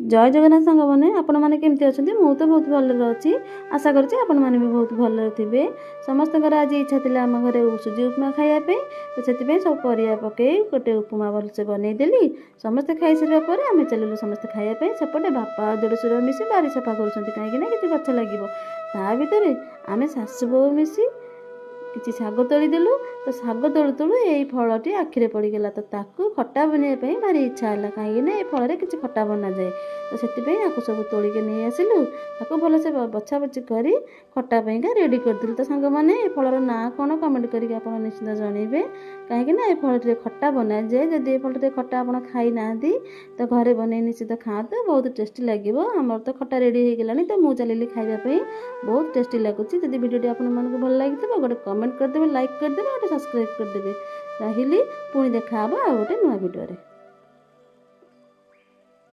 जय जगन्नाथ सांग मैंने आपण मैंने केमती अच्छा मु तो बहुत भल अच्छी आशा करुँच आपण मैंने भी बहुत भल थे। समस्त आज इच्छा थी आम घर सुजी उपमा खायापी तो से सब परिया पकई गोटे उपमा भलसे बनईदेली समस्ते खाई सारापर आम चलू समस्ते खायापी सेपटे बापा देढ़शुर मिसी बारी सफा कर कहीं कि गछ लगे ता भर आम शाशु बोह मिसी किसी शाग तोलीदेलु तो शाग तोलू तोलू यही फलटी आखिरे पड़गला तो ताकू खटा बनवाई भारी इच्छा है कहीं फल किसी खटा बना जाए तो से सब तोलिके नहीं आसिलु ताको भलसे बछा बची कर खटा रेडी करदेलु। तो सांग मैंने फलर ना कौन कमेंट करके आप निश्चित जनइबे कहीं फल खटा बना जाए जदि फल खटा आप खाई ना तो घरे बन निश्चित खाते बहुत टेस्टी लगे। आमर तो खटा रेडी हो गलानी तो मुझे चलिए खावाई बहुत टेस्टी लगुच। जब वीडियो आपको भल लगी गोटे कमेंट करदे लाइक करदे गोटे सब्सक्राइब करदे रही पुणी देखा गोटे नुआ वीडियो।